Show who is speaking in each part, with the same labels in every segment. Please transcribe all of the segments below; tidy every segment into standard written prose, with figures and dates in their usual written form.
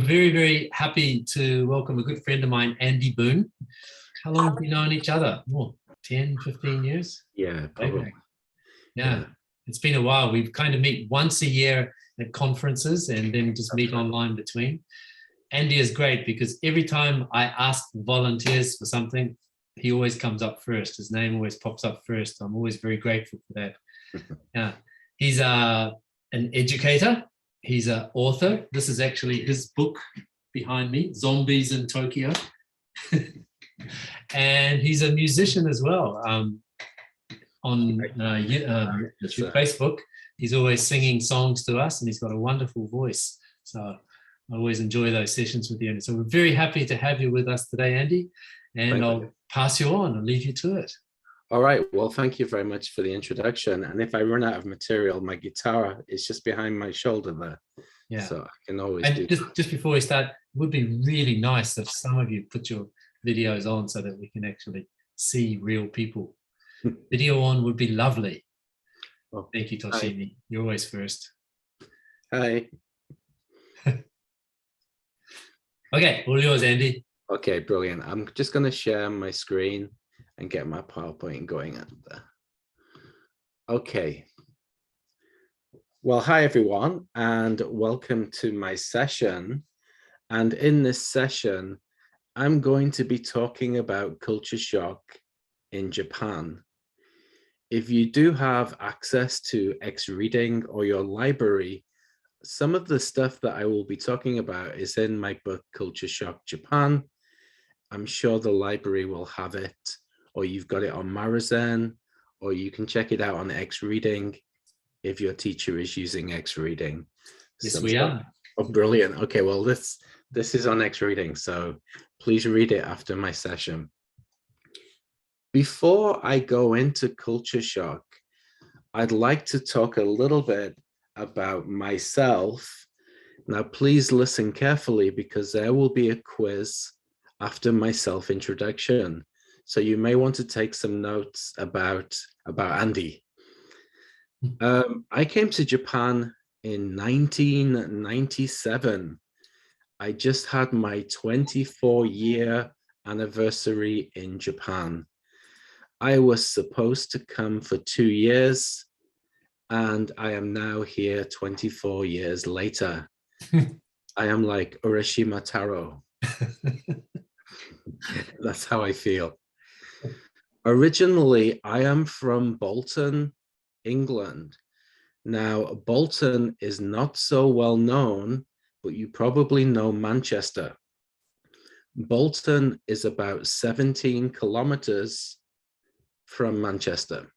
Speaker 1: very, very happy to welcome a good friend of mine, Andy Boon. How long have we known each other? Oh, 10, 15 years?
Speaker 2: Yeah, probably.
Speaker 1: Okay. Yeah, it's been a while. We kind of meet once a year at conferences and then just meet online between. Andy is great because every time I ask volunteers for something, he always comes up first. His name always pops up first. I'm always very grateful for that. Yeah, he's an educator. He's an author. This is actually his book behind me, Zombies in Tokyo. And he's a musician as well. On Facebook, he's always singing songs to us, and he's got a wonderful voice. So I always enjoy those sessions with you. And so we're very happy to have you with us today, Andy. And I'll pass you on and leave you to it.
Speaker 2: All right. Well, thank you very much for the introduction. And if I run out of material, my guitar is just behind my shoulder there.
Speaker 1: Yeah.
Speaker 2: So I can always
Speaker 1: just before we start, it would be really nice if some of you put your videos on so that we can actually see real people. Video on would be lovely. Oh, thank you, Toshimi. Hi. You're always first.
Speaker 2: Hi.
Speaker 1: Okay, all yours, Andy.
Speaker 2: Okay, brilliant. I'm just going to share my screen and get my PowerPoint going up there. Okay. Well, hi, everyone, and welcome to my session. And in this session, I'm going to be talking about culture shock in Japan. If you do have access to X-Reading or your library, some of the stuff that I will be talking about is in my book, Culture Shock Japan. I'm sure the library will have it, or you've got it on Marazen, or you can check it out on X-Reading if your teacher is using X-Reading.
Speaker 1: Yes, we are.
Speaker 2: Oh, brilliant. Okay, well, this is on X-Reading, so please read it after my session. Before I go into culture shock, I'd like to talk a little bit about myself. Now, please listen carefully because there will be a quiz after my self-introduction. So you may want to take some notes about Andy. I came to Japan in 1997. I just had my 24-year anniversary in Japan. I was supposed to come for 2 years, and I am now here 24 years later. I am like Urashima Taro. That's how I feel. Originally, I am from Bolton, England. Now, Bolton is not so well known, but you probably know Manchester. Bolton is about 17 kilometers from Manchester.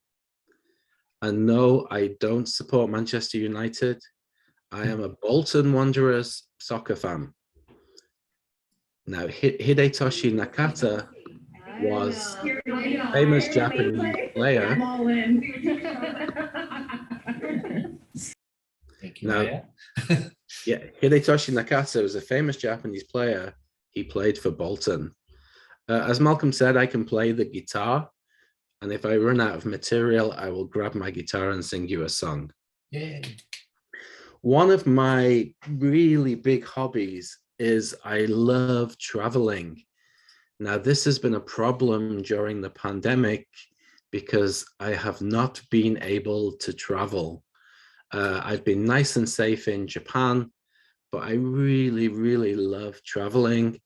Speaker 2: And no, I don't support Manchester United. I am a Bolton Wanderers soccer fan. Now, Hidetoshi Nakata was a famous Japanese player.
Speaker 1: Thank you.
Speaker 2: Now, yeah, Hidetoshi Nakata was a famous Japanese player. He played for Bolton. As Malcolm said, I can play the guitar. And if I run out of material, I will grab my guitar and sing you a song.
Speaker 1: Yay.
Speaker 2: One of my really big hobbies is I love traveling. Now, this has been a problem during the pandemic because I have not been able to travel. I've been nice and safe in Japan, but I really, really love traveling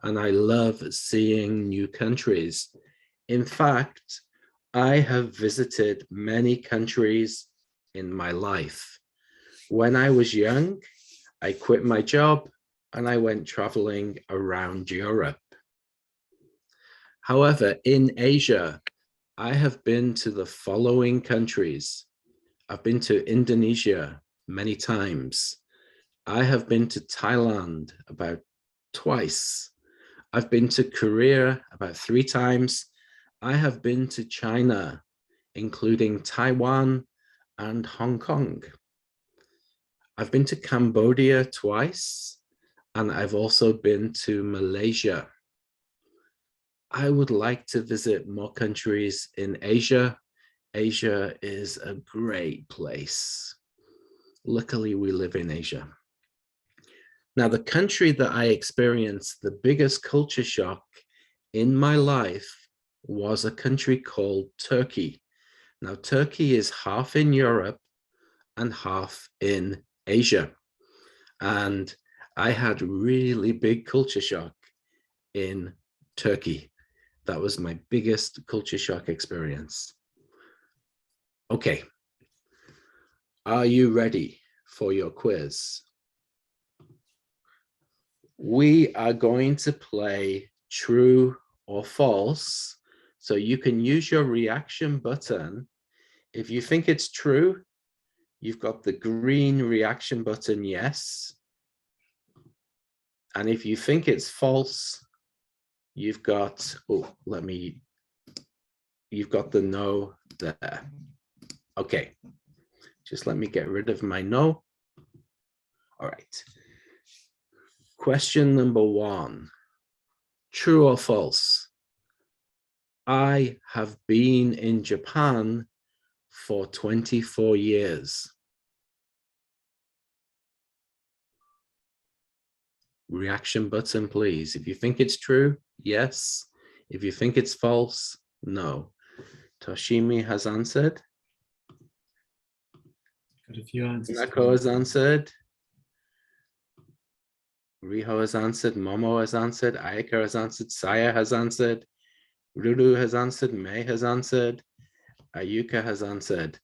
Speaker 2: and I love seeing new countries. In fact, I have visited many countries in my life. When I was young, I quit my job and I went traveling around Europe. However, in Asia, I have been to the following countries. I've been to Indonesia many times. I have been to Thailand about twice. I've been to Korea about 3 times. I have been to China, including Taiwan and Hong Kong. I've been to Cambodia twice, and I've also been to Malaysia. I would like to visit more countries in Asia. Asia is a great place. Luckily, we live in Asia. Now, the country that I experienced the biggest culture shock in my life was a country called Turkey. Now, Turkey is half in Europe and half in Asia. And I had really big culture shock in Turkey. That was my biggest culture shock experience. Okay. Are you ready for your quiz? We are going to play true or false. So you can use your reaction button. If you think it's true, you've got the green reaction button, yes. And if you think it's false, you've got, you've got the no there. Okay, just let me get rid of my no. All right. Question number 1, true or false? I have been in Japan for 24 years. Reaction button, please. If you think it's true, yes. If you think it's false, no. Toshimi has answered.
Speaker 1: Got a few answers.
Speaker 2: Nako has answered. Riho has answered. Momo has answered. Ayaka has answered. Saya has answered. Ruru has answered. Mei has answered. Ayuka has answered.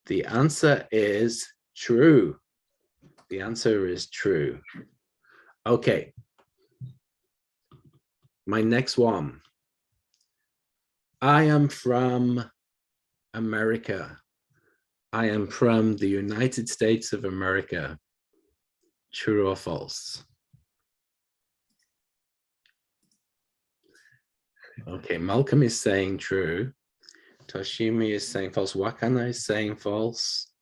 Speaker 2: The answer is true. The answer is true. Okay. My next one. I am from America. I am from the United States of America. True or false? Okay, Malcolm is saying true. Toshimi is saying false. Wakana is saying false.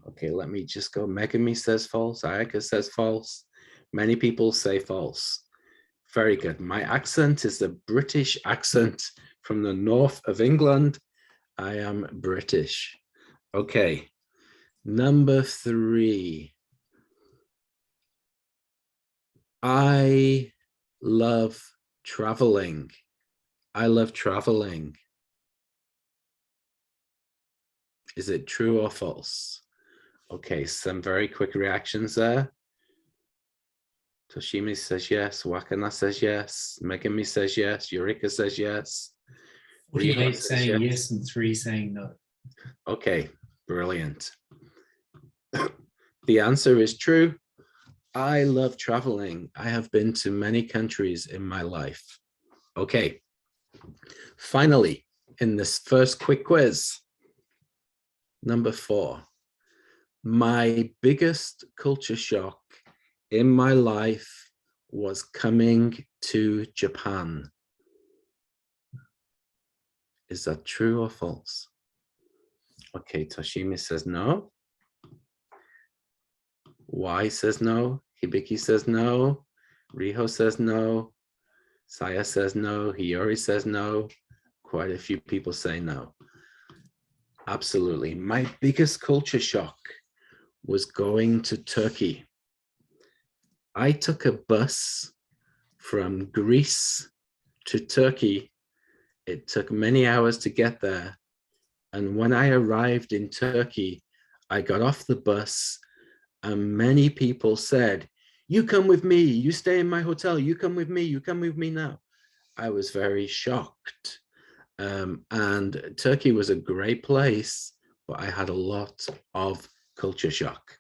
Speaker 2: Okay, let me just go. Megami says false. Ayaka says false. Many people say false. Very good. My accent is the British accent from the north of England. I am British. Okay, number 3. I love traveling. I love traveling. Is it true or false? Okay, some very quick reactions there. Toshimi says yes. Wakana says yes. Megami says yes. Eureka says yes.
Speaker 1: 48 saying yes and 3 saying no.
Speaker 2: Okay, brilliant. The answer is true. I love traveling. I have been to many countries in my life. Okay. Finally, in this first quick quiz, number 4, my biggest culture shock in my life was coming to Japan. Is that true or false? Okay, Toshimi says no. Y says no. Hibiki says no. Riho says no. Saya says no. Hiyori says no. Quite a few people say no. Absolutely. My biggest culture shock was going to Turkey. I took a bus from Greece to Turkey. It took many hours to get there. And when I arrived in Turkey, I got off the bus and many people said, "You come with me, you stay in my hotel, you come with me, you come with me now." I was very shocked. And Turkey was a great place, but I had a lot of culture shock.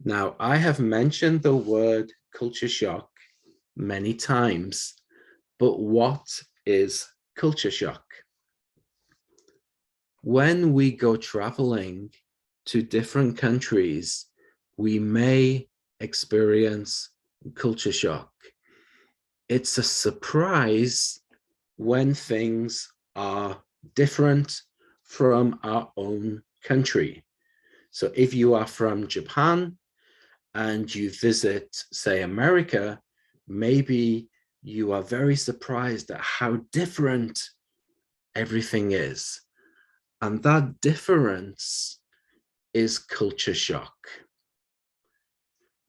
Speaker 2: Now, I have mentioned the word culture shock many times, but what is culture shock? When we go traveling to different countries, we may experience culture shock. It's a surprise when things are different from our own country. So if you are from Japan and you visit, say, America, maybe you are very surprised at how different everything is. And that difference is culture shock.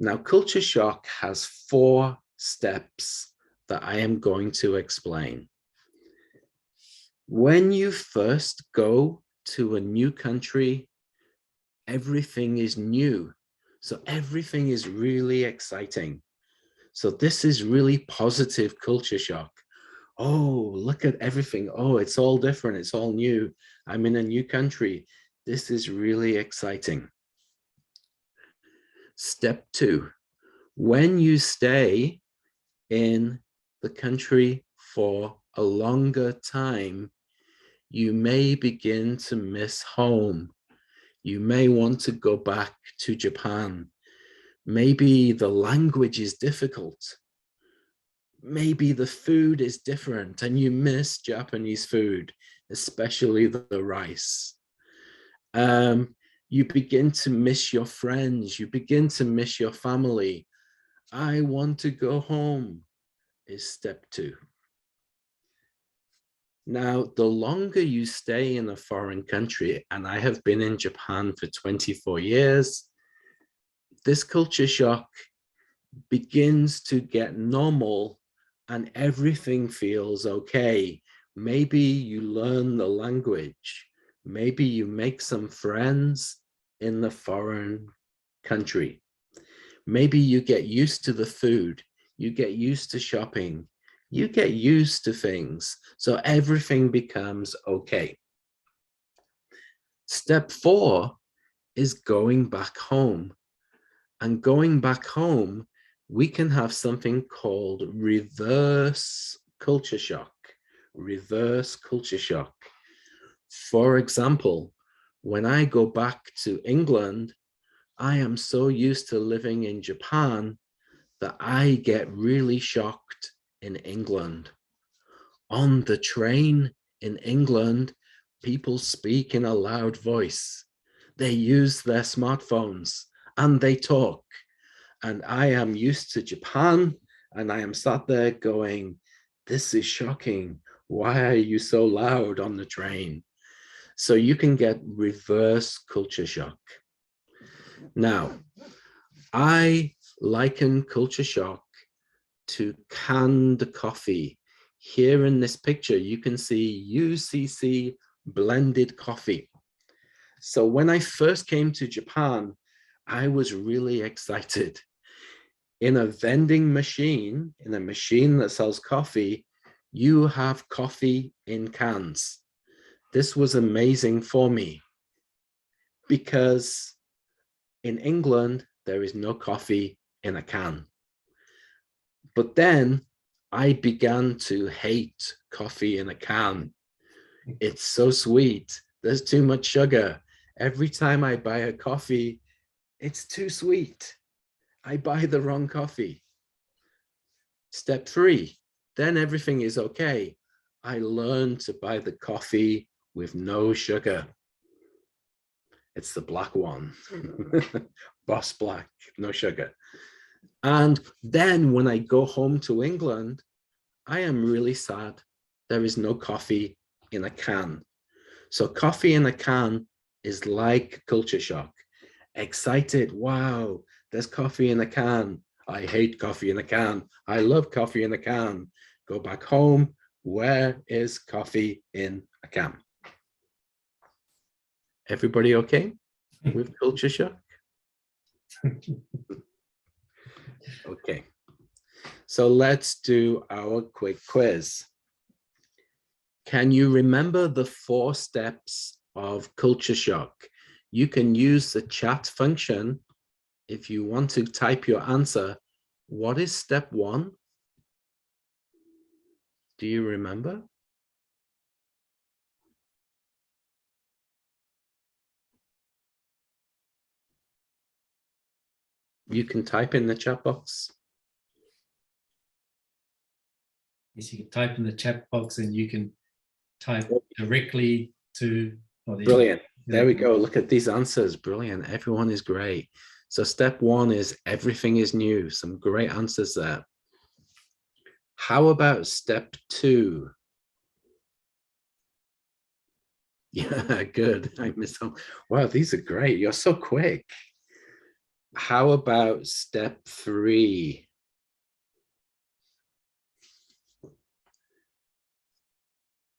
Speaker 2: Now, culture shock has 4 steps that I am going to explain. When you first go to a new country, everything is new. So everything is really exciting. So this is really positive culture shock. Oh, look at everything. Oh, it's all different. It's all new. I'm in a new country. This is really exciting. Step 2, when you stay in the country for a longer time, you may begin to miss home. You may want to go back to Japan. Maybe the language is difficult. Maybe the food is different and you miss Japanese food, especially the rice. You begin to miss your friends. You begin to miss your family. I want to go home is step 2. Now, the longer you stay in a foreign country, and I have been in Japan for 24 years, this culture shock begins to get normal and everything feels okay. Maybe you learn the language. Maybe you make some friends in the foreign country. Maybe you get used to the food. You get used to shopping. You get used to things. So everything becomes okay. Step 4 is going back home. And going back home, we can have something called reverse culture shock. Reverse culture shock. For example, when I go back to England, I am so used to living in Japan that I get really shocked in England. On the train in England, people speak in a loud voice. They use their smartphones and they talk. And I am used to Japan and I am sat there going, this is shocking. Why are you so loud on the train? So you can get reverse culture shock. Now, I liken culture shock to canned coffee. Here in this picture, you can see UCC blended coffee. So when I first came to Japan, I was really excited. In a vending machine, in a machine that sells coffee, you have coffee in cans. This was amazing for me because in England, there is no coffee in a can. But then I began to hate coffee in a can. It's so sweet. There's too much sugar. Every time I buy a coffee, it's too sweet. I buy the wrong coffee. Step 3, then everything is okay. I learned to buy the coffee with no sugar. It's the black one. Boss Black, no sugar. And then when I go home to England, I am really sad. There is no coffee in a can. So coffee in a can is like culture shock. Excited, wow, there's coffee in a can. I hate coffee in a can. I love coffee in a can. Go back home. Where is coffee in a can? Everybody okay with culture shock? Okay. So let's do our quick quiz. Can you remember the 4 steps of culture shock? You can use the chat function if you want to type your answer. What is step 1? Do you remember? You can type in the chat box.
Speaker 1: Yes, you can type in the chat box and you can type directly to.
Speaker 2: Brilliant. There we go. Look at these answers. Brilliant. Everyone is great. So step 1 is everything is new. Some great answers there. How about step 2? Yeah, good. I missed them. Wow, these are great. You're so quick. How about step 3?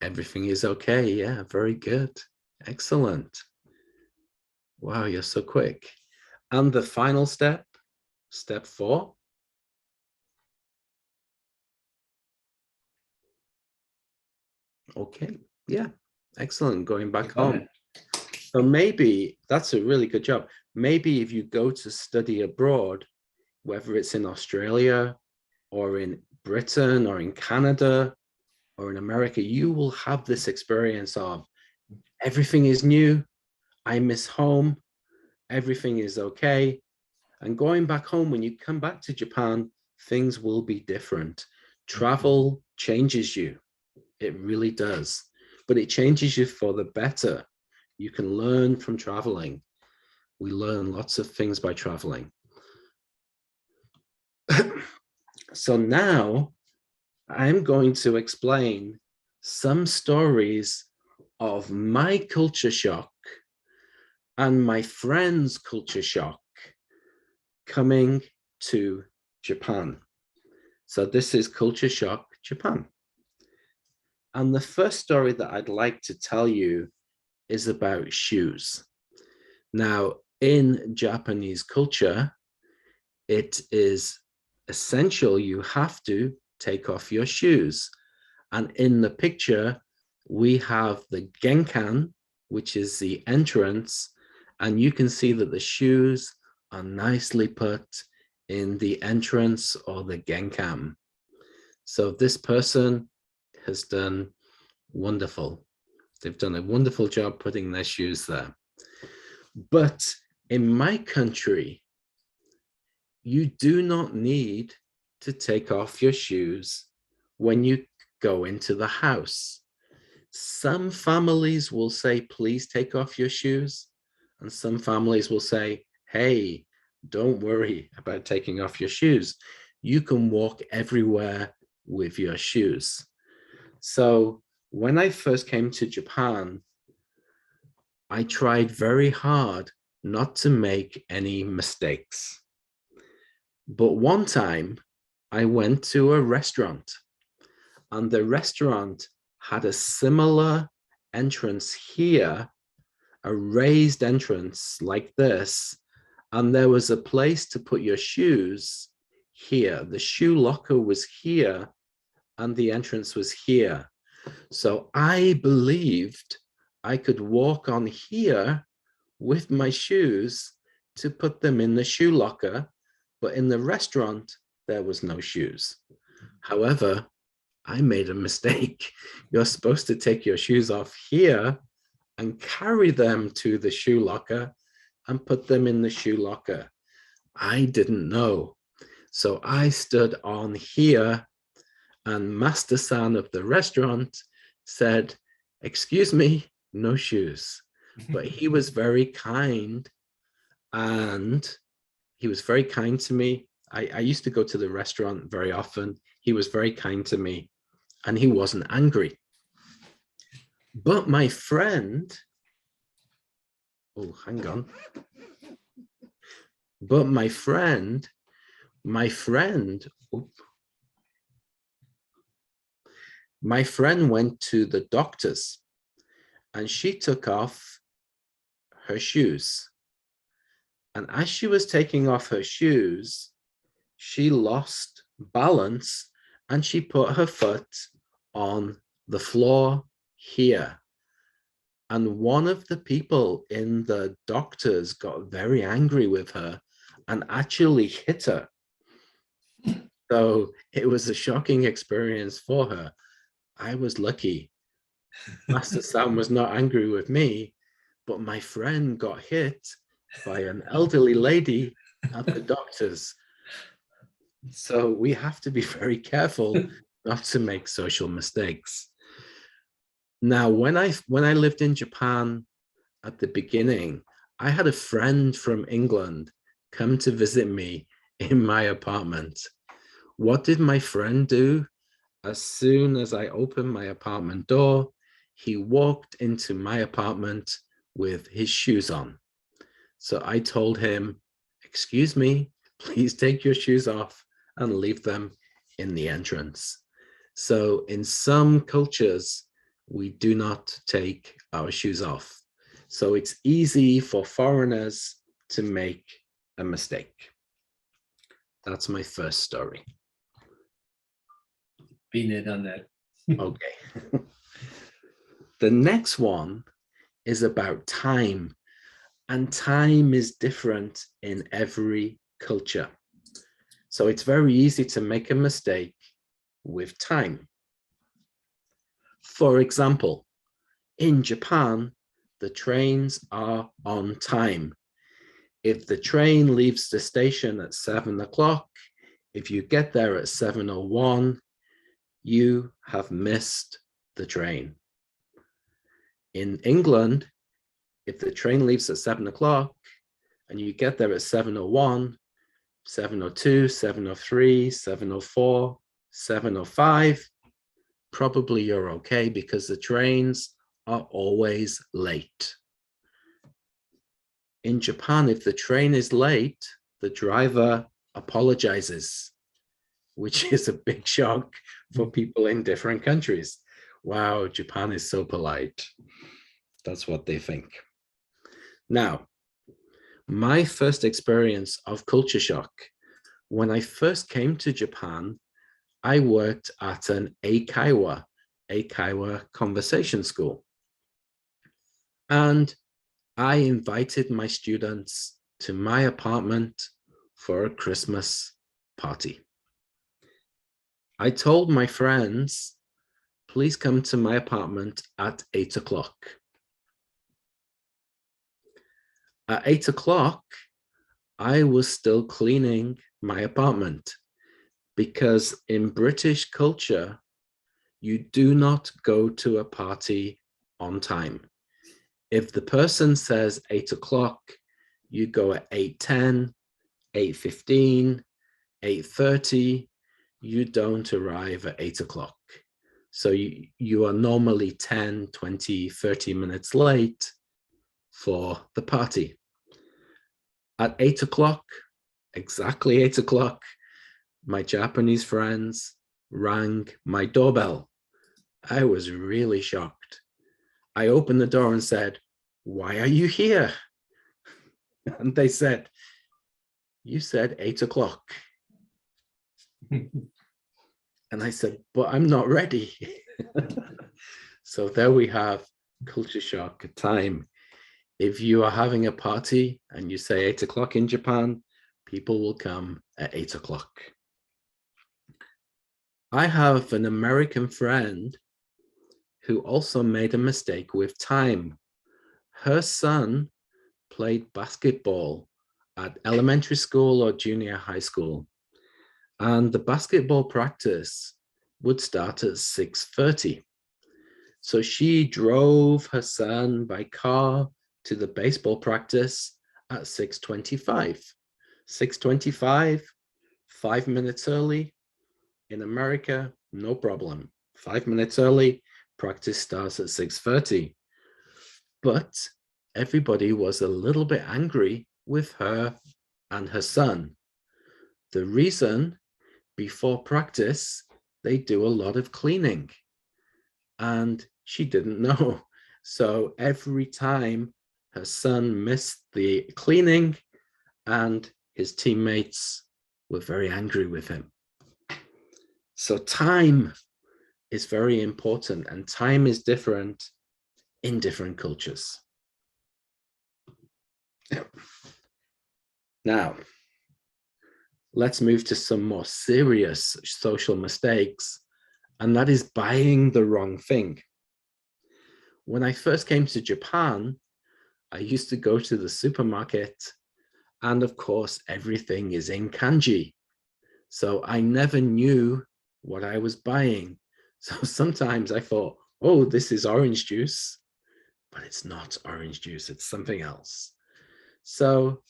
Speaker 2: Everything is okay. Yeah, very good. Excellent. Wow, you're so quick. And the final step, step 4. Okay, yeah, excellent. Going back home. So maybe that's a really good job. Maybe if you go to study abroad, whether it's in Australia or in Britain or in Canada or in America, you will have this experience of everything is new. I miss home. Everything is okay. And going back home, when you come back to Japan, things will be different. Travel changes you. It really does. But it changes you for the better. You can learn from traveling. We learn lots of things by traveling. So now I'm going to explain some stories of my culture shock and my friend's culture shock coming to Japan. So this is Culture Shock Japan. And the first story that I'd like to tell you is about shoes. Now, in Japanese culture, it is essential you have to take off your shoes. And in the picture, we have the genkan, which is the entrance, and you can see that the shoes are nicely put in the entrance or the genkan. So this person has done wonderful. They've done a wonderful job putting their shoes there. But in my country, you do not need to take off your shoes when you go into the house. Some families will say, please take off your shoes. And some families will say, hey, don't worry about taking off your shoes. You can walk everywhere with your shoes. So when I first came to Japan, I tried very hard not to make any mistakes. But one time I went to a restaurant, and the restaurant had a similar entrance here, a raised entrance like this, and there was a place to put your shoes here. The shoe locker was here, and the entrance was here. So I believed I could walk on here with my shoes to put them in the shoe locker, but in the restaurant, there was no shoes. However, I made a mistake. You're supposed to take your shoes off here and carry them to the shoe locker and put them in the shoe locker. I didn't know. So I stood on here, and Master-san of the restaurant said, excuse me, no shoes. But he was very kind, and he was very kind to me. I used to go to the restaurant very often. He was very kind to me, and he wasn't angry. But my friend, oh, hang on. But my friend went to the doctor's, and she took off her shoes. And as she was taking off her shoes, she lost balance, and she put her foot on the floor here. And one of the people in the doctors got very angry with her and actually hit her. So it was a shocking experience for her. I was lucky. Master Sam was not angry with me, but my friend got hit by an elderly lady at the doctor's. So we have to be very careful not to make social mistakes. Now, when I lived in Japan at the beginning, I had a friend from England come to visit me in my apartment. What did my friend do? As soon as I opened my apartment door, he walked into my apartment with his shoes on. So I told him, excuse me, please take your shoes off and leave them in the entrance. So in some cultures, we do not take our shoes off. So it's easy for foreigners to make a mistake. That's my first story.
Speaker 1: Been there, done that.
Speaker 2: Okay. The next one is about time, and time is different in every culture. So it's very easy to make a mistake with time. For example, in Japan, the trains are on time. If the train leaves the station at 7 o'clock, if you get there at 7:01, you have missed the train. In England, if the train leaves at 7 o'clock and you get there at 7:01, 7:02, 7:03, 7:04, 7:05, probably you're okay because the trains are always late. In Japan, if the train is late, the driver apologizes, which is a big shock for people in different countries. Wow, Japan is so polite. That's what they think. Now, my first experience of culture shock, when I first came to Japan, I worked at an Eikaiwa conversation school. And I invited my students to my apartment for a Christmas party. I told my friends, please come to my apartment at 8 o'clock. At 8 o'clock, I was still cleaning my apartment because in British culture, you do not go to a party on time. If the person says 8 o'clock, you go at 8:10, 8:15, 8:30, you don't arrive at 8 o'clock. So you are normally 10, 20, 30 minutes late for the party. At 8 o'clock, exactly 8 o'clock, my Japanese friends rang my doorbell. I was really shocked. I opened the door and said, "Why are you here?" And they said, "You said 8 o'clock." And I said, "But I'm not ready." So there we have culture shock time. If you are having a party and you say 8 o'clock in Japan, people will come at 8 o'clock. I have an American friend who also made a mistake with time. Her son played basketball at elementary school or junior high school, and the basketball practice would start at 6:30. So she drove her son by car to the baseball practice at 6:25. 6:25, 5 minutes early. In America, no problem. 5 minutes early, practice starts at 6:30. But everybody was a little bit angry with her and her son. The reason, before practice, they do a lot of cleaning. And she didn't know. So every time her son missed the cleaning, and his teammates were very angry with him. So time is very important, and time is different in different cultures. Now, let's move to some more serious social mistakes, and that is buying the wrong thing. When I first came to Japan, I used to go to the supermarket, and of course, everything is in kanji. So I never knew what I was buying. So sometimes I thought, oh, this is orange juice, but it's not orange juice, it's something else. So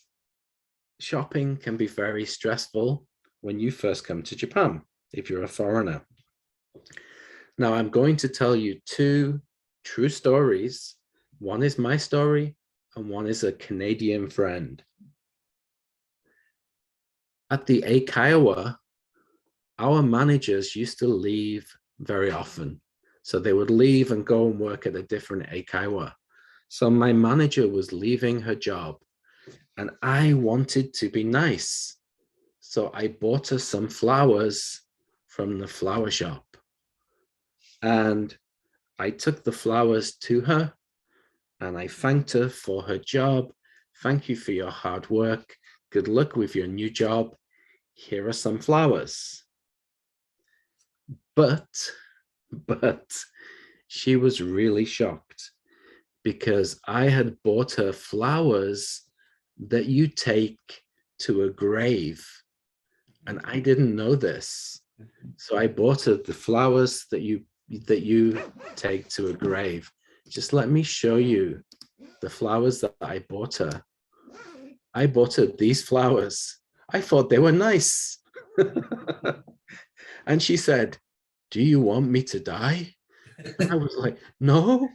Speaker 2: shopping can be very stressful when you first come to Japan, if you're a foreigner. Now, I'm going to tell you two true stories. One is my story, and one is a Canadian friend. at the Eikaiwa, our managers used to leave very often. So they would leave and go and work at a different Eikaiwa. So my manager was leaving her job and I wanted to be nice. So I bought her some flowers from the flower shop. And I took the flowers to her and I thanked her for her job. Thank you for your hard work. Good luck with your new job. Here are some flowers. But she was really shocked because I had bought her flowers that you take to a grave. And I didn't know this. So I bought her the flowers that you take to a grave. Just let me show you the flowers that I bought her. I bought her these flowers. I thought they were nice. And she said, "Do you want me to die?" And I was like, "No."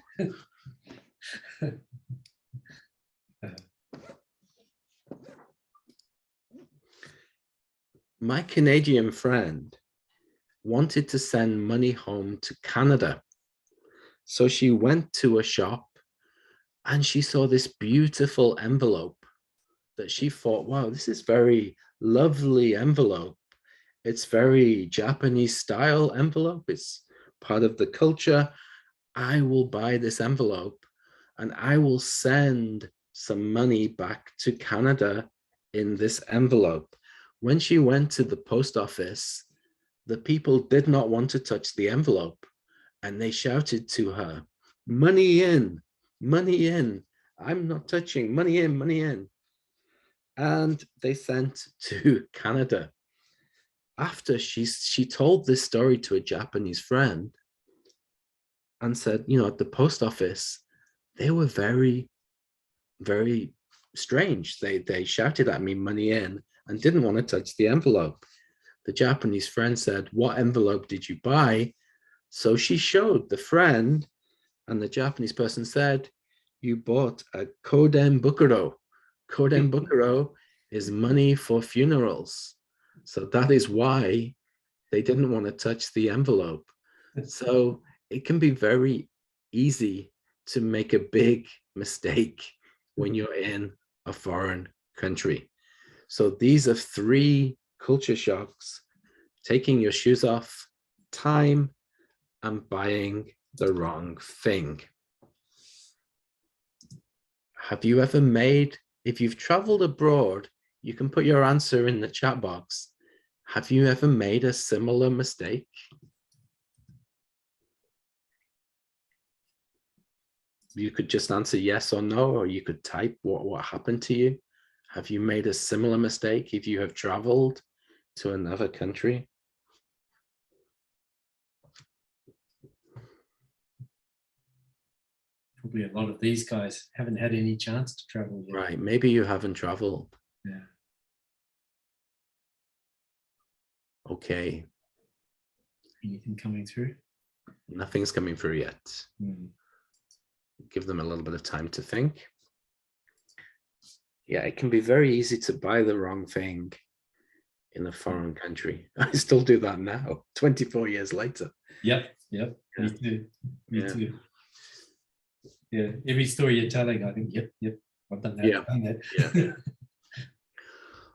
Speaker 2: My Canadian friend wanted to send money home to Canada. So she went to a shop and she saw this beautiful envelope that she thought, wow, this is very lovely envelope. It's very Japanese style envelope. It's part of the culture. I will buy this envelope and I will send some money back to Canada in this envelope. When she went to the post office, the people did not want to touch the envelope and they shouted to her, "Money in, money in. I'm not touching, money in, money in." And they sent to Canada. After she told this story to a Japanese friend and said, you know, at the post office, they were very, very strange. They shouted at me, "Money in," and didn't want to touch the envelope. The Japanese friend said, "What envelope did you buy?" So she showed the friend, and the Japanese person said, "You bought a koden bukuro." Koden bukuro is money for funerals. So that is why they didn't want to touch the envelope. So it can be very easy to make a big mistake when you're in a foreign country. So these are 3 culture shocks: taking your shoes off, time, and buying the wrong thing. Have you ever made, if you've traveled abroad, you can put your answer in the chat box. Have you ever made a similar mistake? You could just answer yes or no, or you could type what happened to you. Have you made a similar mistake if you have traveled to another country?
Speaker 1: Probably a lot of these guys haven't had any chance to travel yet.
Speaker 2: Right, maybe you haven't traveled.
Speaker 1: Yeah.
Speaker 2: Okay.
Speaker 1: Anything coming through?
Speaker 2: Nothing's coming through yet. Give them a little bit of time to think. Yeah, it can be very easy to buy the wrong thing in a foreign country. I still do that now, 24 years later.
Speaker 1: Yep.
Speaker 2: Yeah.
Speaker 1: Me too. Me
Speaker 2: Yeah.
Speaker 1: too. Yeah. Every story you're telling, I think, yep. I've done that.
Speaker 2: Yeah.
Speaker 1: I've done that.
Speaker 2: Yeah.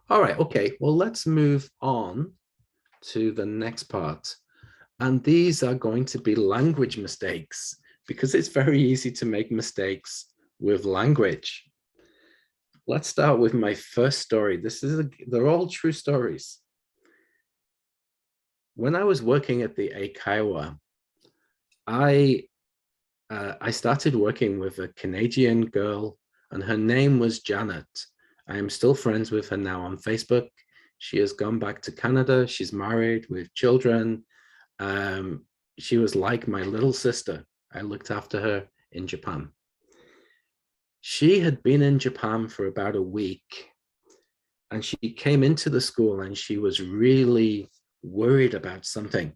Speaker 2: All right. Okay. Well, let's move on to the next part. And these are going to be language mistakes, because it's very easy to make mistakes with language. Let's start with my first story. They're all true stories. When I was working at the Eikaiwa, I started working with a Canadian girl, and her name was Janet. I am still friends with her now on Facebook. She has gone back to Canada. She's married with children. She was like my little sister. I looked after her in Japan. She had been in Japan for about a week, and she came into the school and she was really worried about something.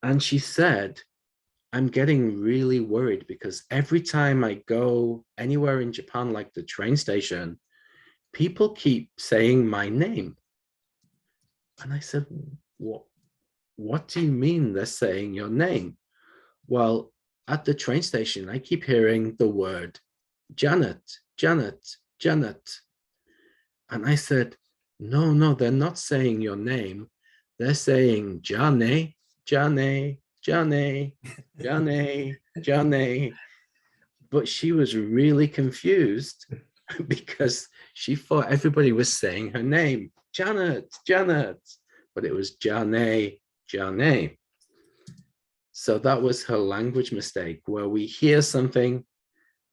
Speaker 2: And she said, "I'm getting really worried because every time I go anywhere in Japan, like the train station, people keep saying my name. And I said, what do you mean they're saying your name? Well, at the train station, I keep hearing the word Janet, Janet, Janet. And I said, no, they're not saying your name. They're saying Jane, Jane, Jane, Jane, Jane. But she was really confused because she thought everybody was saying her name, Janet, Janet, but it was Jane, Jane. So that was her language mistake, where we hear something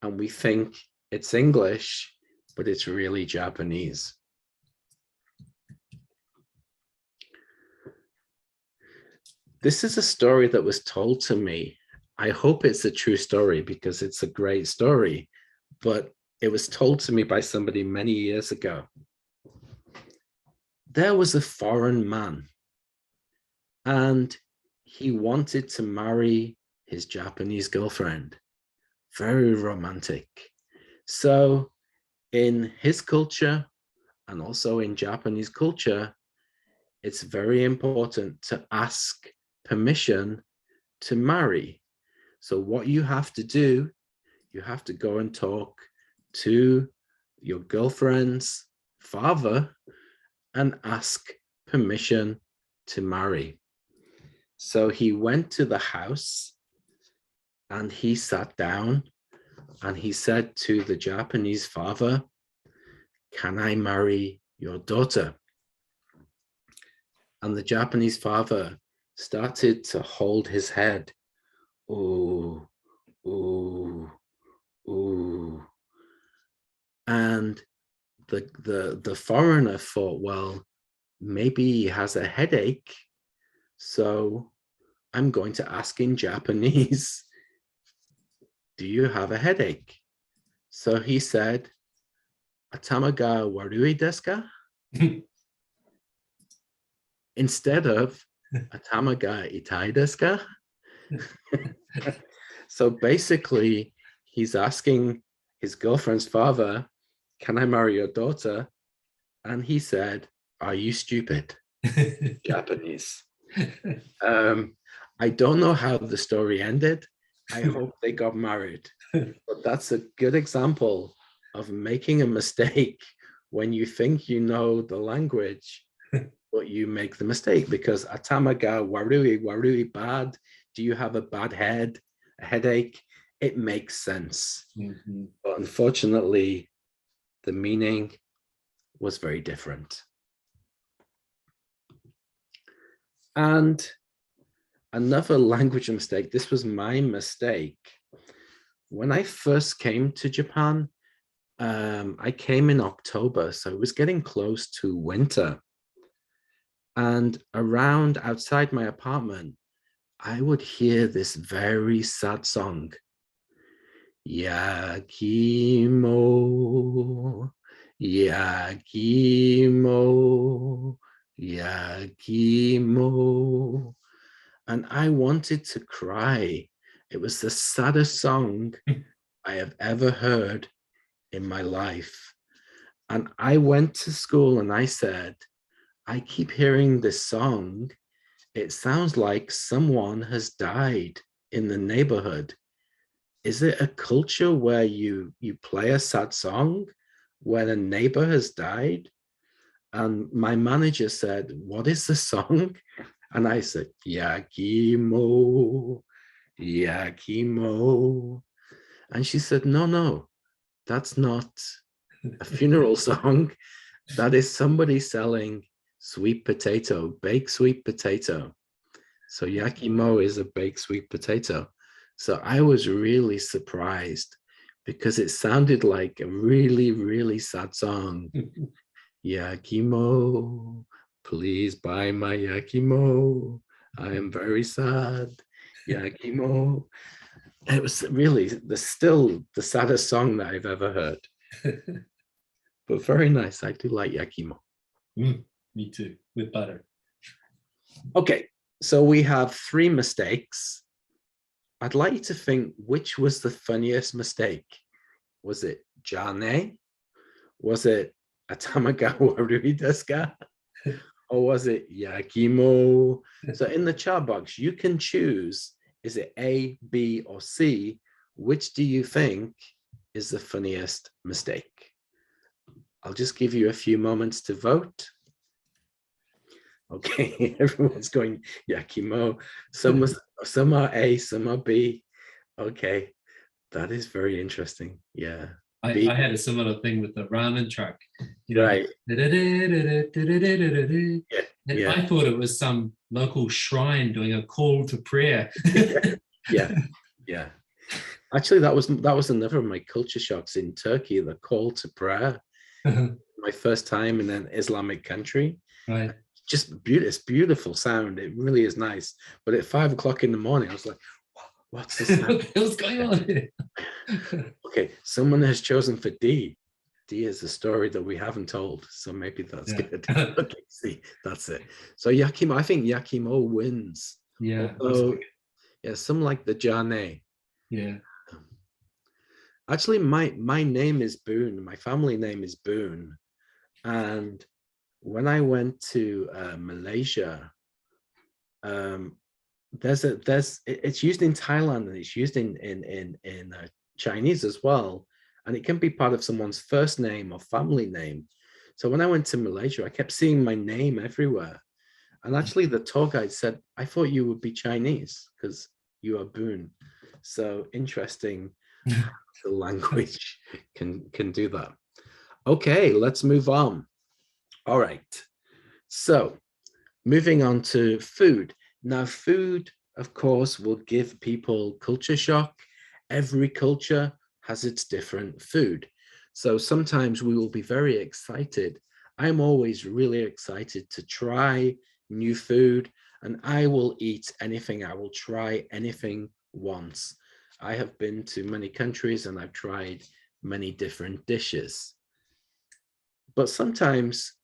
Speaker 2: and we think it's English, but it's really Japanese. This is a story that was told to me. I hope it's a true story because it's a great story, but it was told to me by somebody many years ago. There was a foreign man, and he wanted to marry his Japanese girlfriend. Very romantic. So in his culture and also in Japanese culture, it's very important to ask permission to marry. So what you have to do, you have to go and talk to your girlfriend's father and ask permission to marry. So he went to the house and he sat down and he said to the Japanese father, "Can I marry your daughter?" And the Japanese father started to hold his head. Ooh, ooh, ooh. And the foreigner thought, well, maybe he has a headache, so I'm going to ask in Japanese, do you have a headache? So he said, "Atama ga warui desu ka?" Instead of "Atama ga itai desu ka?" So basically, he's asking his girlfriend's father, "Can I marry your daughter?" And he said, "Are you stupid?" Japanese. I don't know how the story ended. I hope they got married. But that's a good example of making a mistake when you think you know the language, but you make the mistake because atamaga warui bad. Do you have a bad head, a headache? It makes sense. Mm-hmm. But unfortunately, the meaning was very different. And another language mistake, this was my mistake. When I first came to Japan, I came in October, so it was getting close to winter. And around outside my apartment, I would hear this very sad song. Yakimo, Yakimo, Yakimo. And I wanted to cry. It was the saddest song I have ever heard in my life. And I went to school and I said, I keep hearing this song. It sounds like someone has died in the neighborhood. Is it a culture where you play a sad song when a neighbor has died? And my manager said, what is the song? And I said, Yakimo, Yakimo. And she said, no, that's not a funeral song. That is somebody selling sweet potato, baked sweet potato. So Yakimo is a baked sweet potato. So I was really surprised because it sounded like a really, really sad song. Yakimo, please buy my Yakimo. I am very sad. Yakimo. It was really still the saddest song that I've ever heard. But very nice. I do like Yakimo.
Speaker 1: Me too, with butter.
Speaker 2: Okay, so we have 3 mistakes. I'd like you to think which was the funniest mistake. Was it Jane? Was it Atamaga warui desu ka? Or was it yakimo? So in the chat box, you can choose, is it A, B, or C? Which do you think is the funniest mistake? I'll just give you a few moments to vote. Okay, everyone's going yakimo. Some are A, some are B. Okay, that is very interesting. Yeah.
Speaker 1: I had a similar thing with the ramen truck,
Speaker 2: Right.
Speaker 1: and
Speaker 2: Yeah.
Speaker 1: I thought it was some local shrine doing a call to prayer.
Speaker 2: Yeah. Yeah. Actually, that was another of my culture shocks in Turkey, the call to prayer. My first time in an Islamic country.
Speaker 1: Right.
Speaker 2: Just beautiful, it's beautiful sound. It really is nice. But at 5 o'clock in the morning, I was like, what's this sound?
Speaker 1: What's going on here?
Speaker 2: Okay, someone has chosen for D. D is the story that we haven't told. So maybe that's good. Okay, see, that's it. So Yakimo, I think Yakimo wins.
Speaker 1: Yeah.
Speaker 2: Although, yeah, some like the Jane.
Speaker 1: Yeah.
Speaker 2: Actually, my name is Boon. My family name is Boon. And when I went to Malaysia, it's used in Thailand and it's used in Chinese as well, and it can be part of someone's first name or family name. So when I went to Malaysia, I kept seeing my name everywhere, and actually the tour guide said, "I thought you would be Chinese because you are Boon." So interesting, the language can do that. Okay, let's move on. All right, so moving on to food. Now, food, of course, will give people culture shock. Every culture has its different food. So sometimes we will be very excited. I'm always really excited to try new food, and I will eat anything. I will try anything once. I have been to many countries and I've tried many different dishes. But sometimes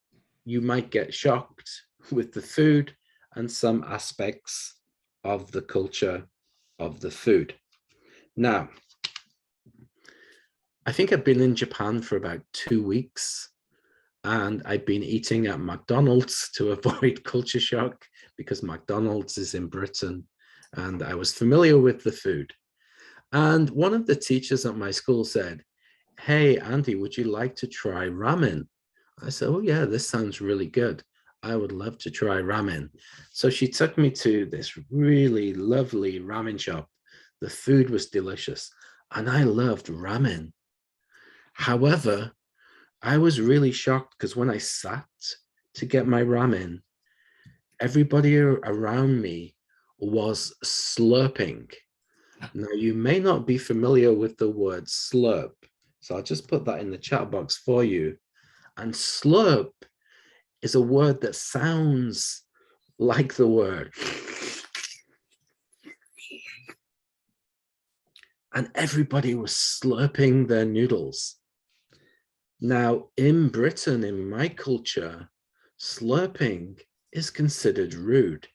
Speaker 2: you might get shocked with the food and some aspects of the culture of the food. Now, I think I've been in Japan for about 2 weeks, and I've been eating at McDonald's to avoid culture shock because McDonald's is in Britain, and I was familiar with the food. And one of the teachers at my school said, "Hey, Andy, would you like to try ramen?" I said, "Oh yeah, this sounds really good. I would love to try ramen." So she took me to this really lovely ramen shop. The food was delicious and I loved ramen. However, I was really shocked because when I sat to get my ramen, everybody around me was slurping. Now, you may not be familiar with the word slurp, so I'll just put that in the chat box for you. And slurp is a word that sounds like the word. And everybody was slurping their noodles. Now, in Britain, in my culture, slurping is considered rude.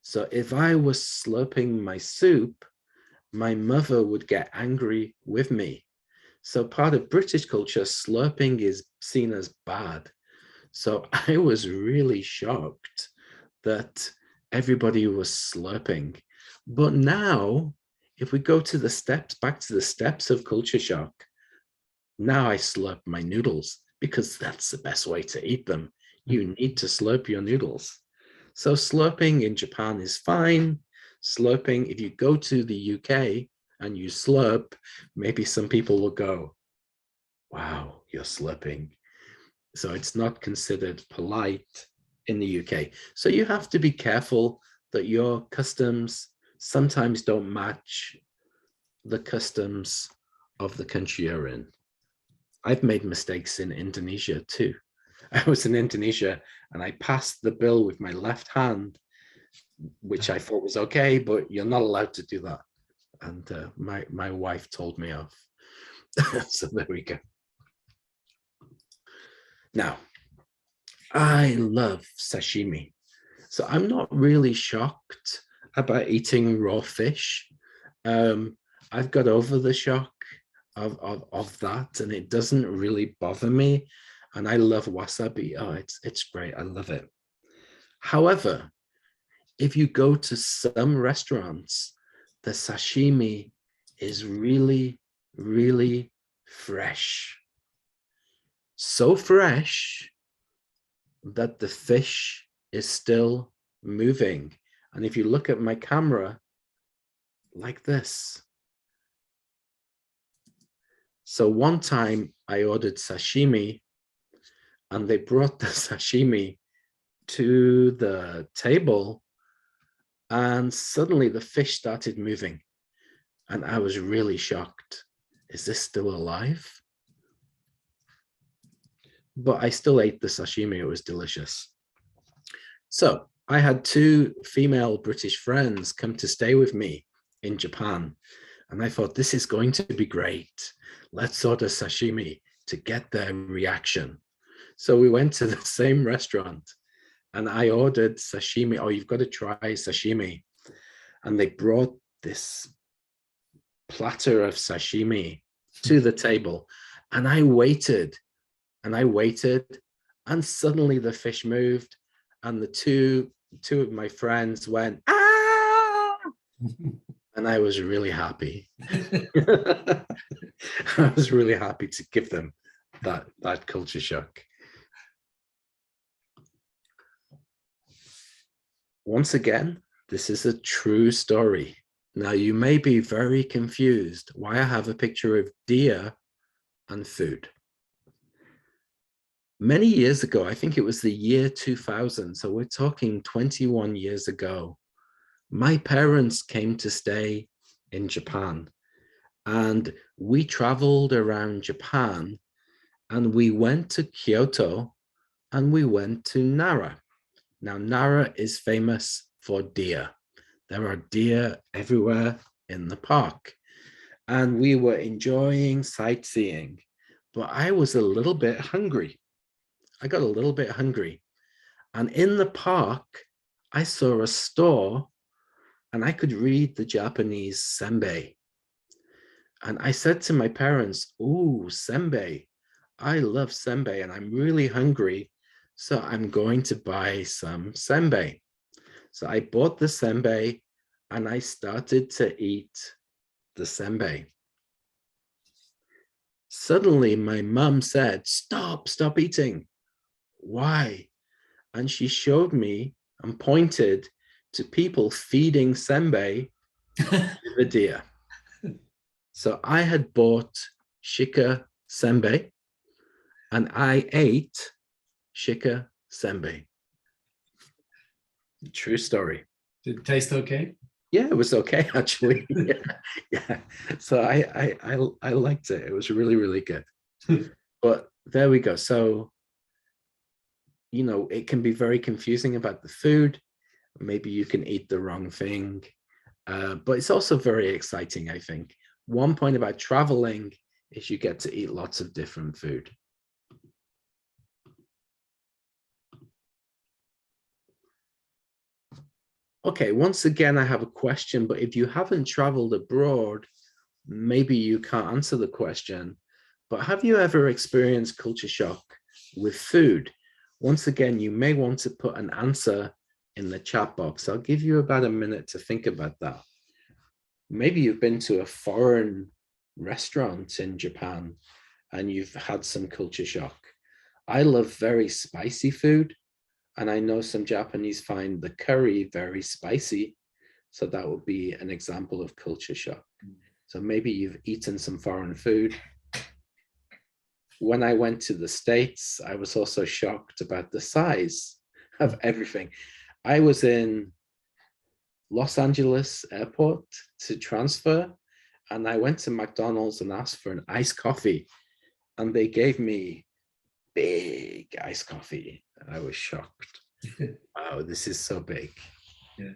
Speaker 2: So if I was slurping my soup, my mother would get angry with me. So part of British culture, slurping is seen as bad. So I was really shocked that everybody was slurping. But now, if we go to the steps, back to the steps of culture shock, now I slurp my noodles because that's the best way to eat them. You need to slurp your noodles. So slurping in Japan is fine. Slurping, if you go to the UK and you slurp, maybe some people will go, "Wow, you're slurping." So it's not considered polite in the UK. So you have to be careful that your customs sometimes don't match the customs of the country you're in. I've made mistakes in Indonesia too. I was in Indonesia and I passed the bill with my left hand, which I thought was okay, but you're not allowed to do that. And my wife told me off. So there we go. Now, I love sashimi. So I'm not really shocked about eating raw fish. I've got over the shock of that, and it doesn't really bother me. and I love wasabi. Oh, it's great. I love it. However, if you go to some restaurants, the sashimi is really, really fresh. So fresh that the fish is still moving. And if you look at my camera, like this. So one time I ordered sashimi, and they brought the sashimi to the table, and suddenly the fish started moving. And I was really shocked. Is this still alive? But I still ate the sashimi. It was delicious. So I had two female British friends come to stay with me in Japan. And I thought, this is going to be great. Let's order sashimi to get their reaction. So we went to the same restaurant and I ordered sashimi. Oh, you've got to try sashimi. And they brought this platter of sashimi to the table. And I waited and I waited. And suddenly the fish moved. And the two of my friends went, ah! And I was really happy. I was really happy to give them that culture shock. Once again, this is a true story. Now, you may be very confused why I have a picture of deer and food. Many years ago, I think it was the year 2000, so we're talking 21 years ago, my parents came to stay in Japan, and we traveled around Japan, and we went to Kyoto and we went to Nara. Now, Nara is famous for deer. There are deer everywhere in the park, and we were enjoying sightseeing, but I was a little bit hungry. I got a little bit hungry, and in the park, I saw a store and I could read the Japanese senbei. And I said to my parents, "Ooh, senbei. I love senbei and I'm really hungry. So I'm going to buy some senbei." So I bought the senbei and I started to eat the senbei. Suddenly my mum said, stop eating. Why? And she showed me and pointed to people feeding senbei to the deer. So I had bought shika senbei and I ate shika senbei. True story.
Speaker 1: Did it taste okay?
Speaker 2: Yeah, it was okay actually. Yeah. So I liked it. It was really, really good. But there we go. So, you know, it can be very confusing about the food. Maybe you can eat the wrong thing, but it's also very exciting, I think. One point about traveling is you get to eat lots of different food. Okay, once again, I have a question, but if you haven't traveled abroad, maybe you can't answer the question, but have you ever experienced culture shock with food? Once again, you may want to put an answer in the chat box. I'll give you about a minute to think about that. Maybe you've been to a foreign restaurant in Japan and you've had some culture shock. I love very spicy food, and I know some Japanese find the curry very spicy. So that would be an example of culture shock. So maybe you've eaten some foreign food. When I went to the States, I was also shocked about the size of everything. I was in Los Angeles airport to transfer, and I went to McDonald's and asked for an iced coffee, and they gave me big iced coffee, and I was shocked. Wow, this is so big.
Speaker 1: Yeah.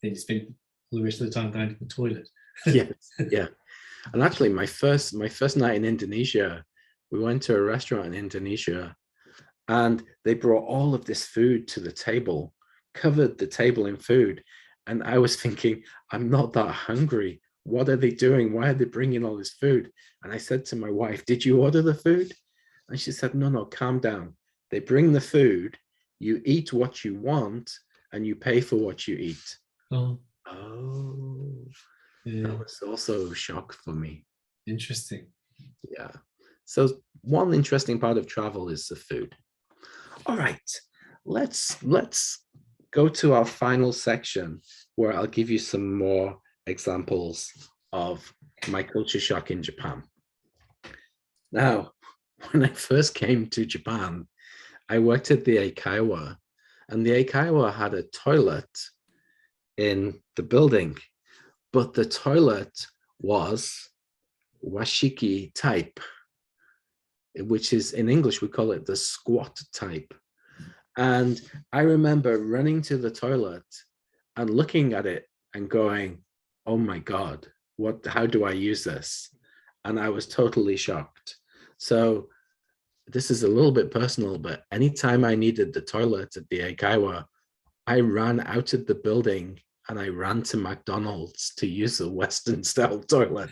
Speaker 1: Then you spend all the rest of the time going to the toilet.
Speaker 2: Yes, yeah. And actually, my first night in Indonesia, we went to a restaurant in Indonesia, and they brought all of this food to the table, covered the table in food. And I was thinking, I'm not that hungry. What are they doing? Why are they bringing all this food? And I said to my wife, did you order the food? And she said, no, calm down. They bring the food, you eat what you want, and you pay for what you eat.
Speaker 1: Oh,
Speaker 2: That was also a shock for me.
Speaker 1: interesting.
Speaker 2: Yeah. So one interesting part of travel is the food. All right, let's go to our final section where I'll give you some more examples of my culture shock in Japan. Now, when I first came to Japan, I worked at the Eikaiwa, and the Eikaiwa had a toilet in the building, but the toilet was washiki type, which is, in English, we call it the squat type. And I remember running to the toilet and looking at it and going, oh my God, how do I use this? And I was totally shocked. So this is a little bit personal, but anytime I needed the toilet at the Eikaiwa, I ran out of the building and I ran to McDonald's to use the Western style toilet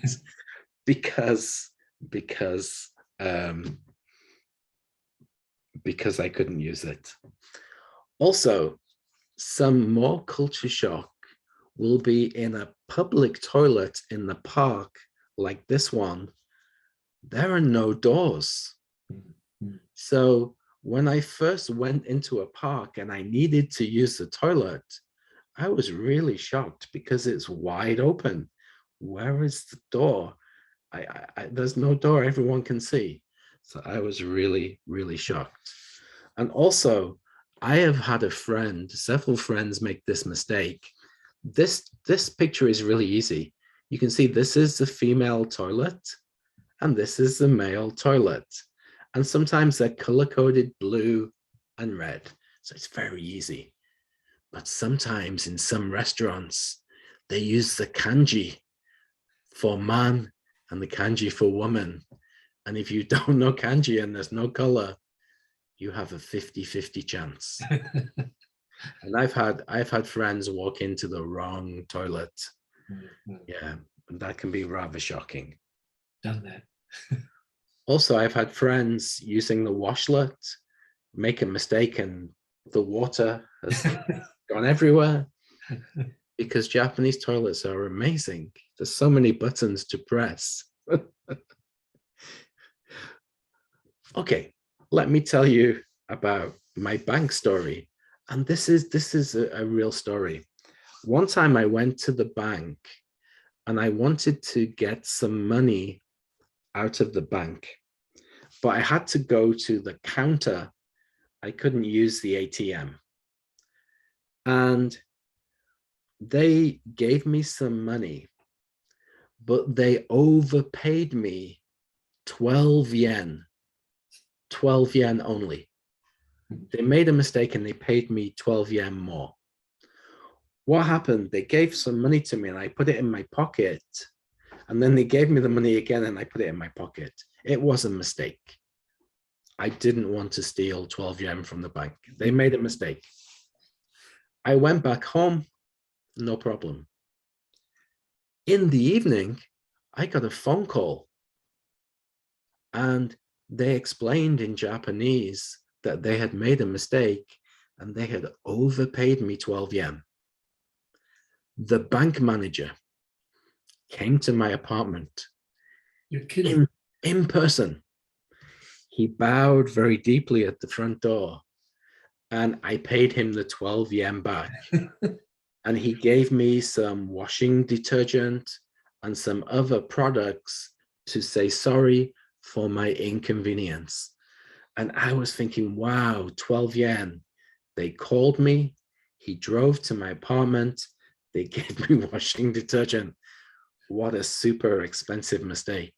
Speaker 2: because I couldn't use it. Also, some more culture shock will be in a public toilet in the park like this one. There are no doors. So when I first went into a park and I needed to use the toilet, I was really shocked because it's wide open. Where is the door? There's no door everyone can see. So I was really, really shocked. And also, I have had several friends make this mistake. This picture is really easy. You can see this is the female toilet and this is the male toilet. And sometimes they're color-coded blue and red. So it's very easy. But sometimes in some restaurants, they use the kanji for man and the kanji for woman. And if you don't know kanji and there's no color, you have a 50-50 chance. And I've had friends walk into the wrong toilet. Yeah, and that can be rather shocking.
Speaker 1: Done that.
Speaker 2: Also, I've had friends using the washlet, make a mistake, and the water has gone everywhere because Japanese toilets are amazing. There's so many buttons to press. Okay, let me tell you about my bank story. And this is a real story. One time I went to the bank and I wanted to get some money out of the bank, but I had to go to the counter. I couldn't use the ATM. And they gave me some money, but they overpaid me 12 yen only. They made a mistake and they paid me 12 yen more. What happened? They gave some money to me and I put it in my pocket. And then they gave me the money again and I put it in my pocket. It was a mistake. I didn't want to steal 12 yen from the bank. They made a mistake. I went back home, no problem. In the evening, I got a phone call and they explained in Japanese that they had made a mistake and they had overpaid me 12 yen. The bank manager came to my apartment.
Speaker 1: You're kidding.
Speaker 2: In person. He bowed very deeply at the front door and I paid him the 12 yen back. And he gave me some washing detergent and some other products to say sorry for my inconvenience. And I was thinking, wow, 12 yen. They called me. He drove to my apartment. They gave me washing detergent. What a super expensive mistake.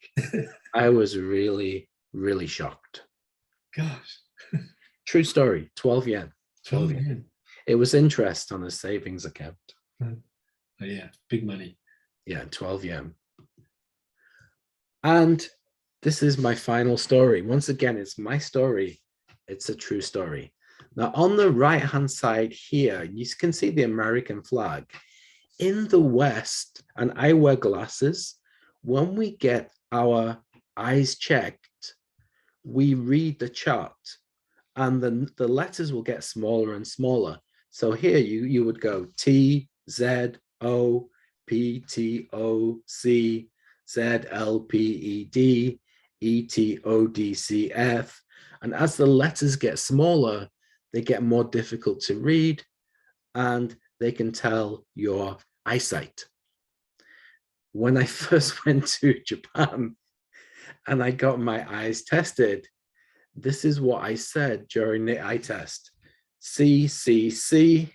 Speaker 2: I was really, really shocked.
Speaker 1: Gosh.
Speaker 2: True story, 12 yen.
Speaker 1: 12 yen.
Speaker 2: It was interest on a savings account.
Speaker 1: Oh, yeah, big money.
Speaker 2: Yeah, 12 yen. And this is my final story. Once again, it's my story. It's a true story. Now, on the right-hand side here, you can see the American flag. In the West, and I wear glasses, when we get our eyes checked, we read the chart, and the letters will get smaller and smaller. So here you would go T, Z, O, P, T, O, C, Z, L, P, E, D, E, T, O, D, C, F. And as the letters get smaller, they get more difficult to read, and they can tell your eyesight. When I first went to Japan and I got my eyes tested, this is what I said during the eye test. C, C, C,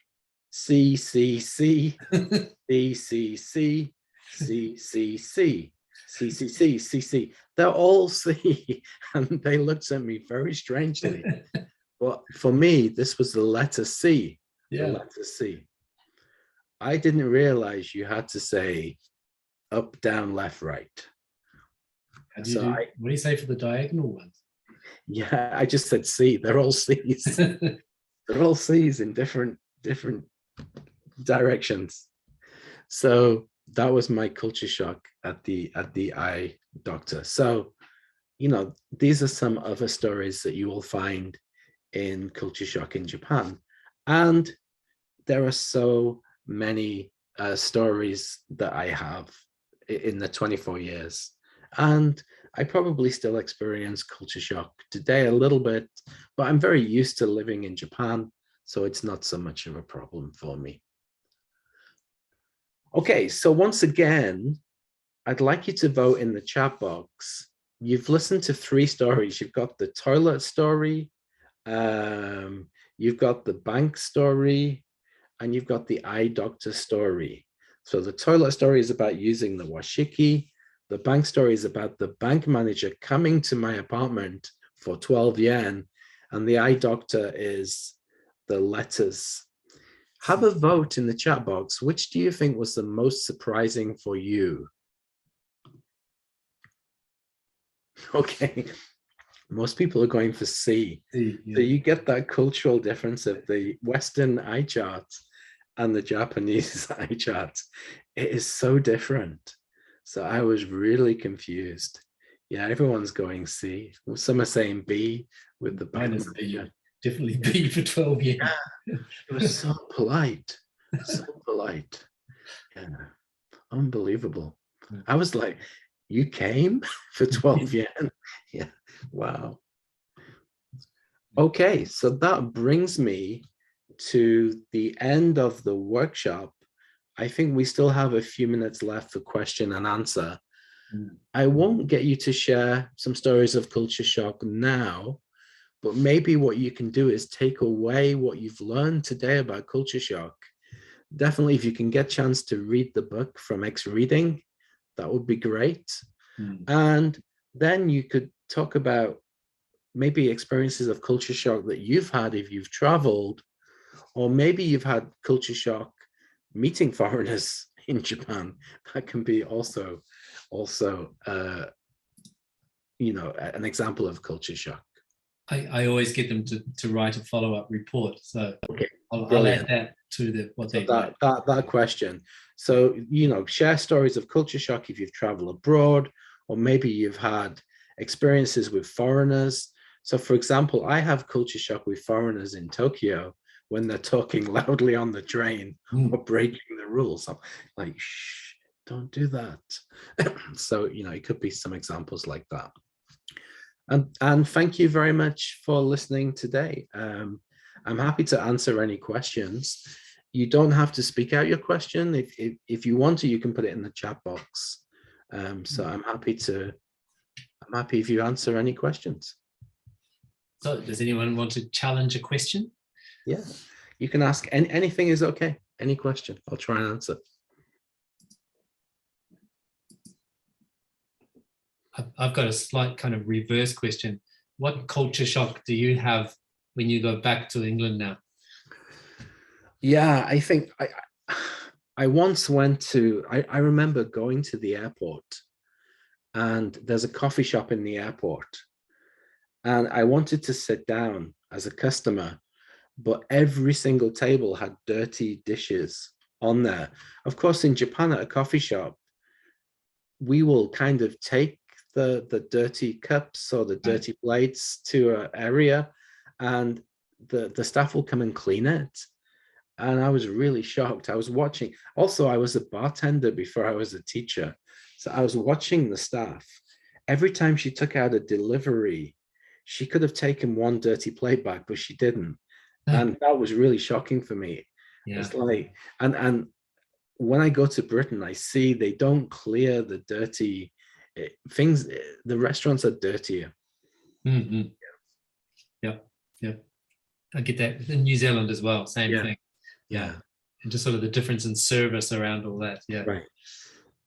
Speaker 2: C, C, C, C, C, C, C, C, C, C, C, C, C, C. They're all C, and they looked at me very strangely. But for me, this was the letter C, the letter C. I didn't realize you had to say up, down, left, right.
Speaker 1: What do you say for the diagonal ones?
Speaker 2: Yeah, I just said C. They're all C's. They're all C's in different directions. So that was my culture shock at the eye doctor. So, you know, these are some other stories that you will find in culture shock in Japan. And there are so many stories that I have in the 24 years. And I probably still experience culture shock today a little bit, but I'm very used to living in Japan, so it's not so much of a problem for me. Okay, so once again, I'd like you to vote in the chat box. You've listened to 3 stories. You've got the toilet story, you've got the bank story, and you've got the eye doctor story. So the toilet story is about using the washiki. The bank story is about the bank manager coming to my apartment for 12 yen. And the eye doctor is the letters. Have a vote in the chat box. Which do you think was the most surprising for you? Okay, most people are going for C.
Speaker 1: C, yeah.
Speaker 2: So you get that cultural difference of the Western eye chart and the Japanese eye chart. It is so different. So I was really confused. Yeah, everyone's going C. Some are saying B with the
Speaker 1: minus B. Definitely B for 12 years.
Speaker 2: Yeah, it was so polite. So polite. Yeah, unbelievable. I was like, you came for 12 yen? Yeah, wow. Okay, so that brings me to the end of the workshop. I think we still have a few minutes left for question and answer. I won't get you to share some stories of culture shock now, but maybe what you can do is take away what you've learned today about culture shock. Definitely, if you can get a chance to read the book from X Reading, that would be great. And then you could talk about maybe experiences of culture shock that you've had if you've traveled, or maybe you've had culture shock meeting foreigners in Japan. That can be also you know, an example of culture shock.
Speaker 1: I always get them to write a follow-up report. So
Speaker 2: okay,
Speaker 1: I'll add that to what they write.
Speaker 2: That question. So, you know, share stories of culture shock if you've traveled abroad, or maybe you've had experiences with foreigners. So for example, I have culture shock with foreigners in Tokyo when they're talking loudly on the train or breaking the rules. I'm like, shh, don't do that. So, you know, it could be some examples like that. And thank you very much for listening today. I'm happy to answer any questions. You don't have to speak out your question. If you want to, you can put it in the chat box. So I'm happy if you answer any questions.
Speaker 1: So does anyone want to challenge a question?
Speaker 2: Yeah, you can ask anything is okay. Any question, I'll try and answer.
Speaker 1: I've got a slight kind of reverse question. What culture shock do you have when you go back to England now?
Speaker 2: Yeah, I think I once went to, I remember going to the airport, and there's a coffee shop in the airport, and I wanted to sit down as a customer, but every single table had dirty dishes on there. Of course, in Japan at a coffee shop, we will kind of take the dirty cups or the dirty plates to an area, and the staff will come and clean it. And I was really shocked. I was watching. Also, I was a bartender before I was a teacher. So I was watching the staff. Every time she took out a delivery, she could have taken one dirty plate back, but she didn't. And that was really shocking for me.
Speaker 1: Yeah.
Speaker 2: It's like, and when I go to Britain, I see they don't clear the dirty things. The restaurants are dirtier.
Speaker 1: Mm-hmm. Yeah. I get that in New Zealand as well. Same thing. Yeah. And just sort of the difference in service around all that. Yeah.
Speaker 2: Right.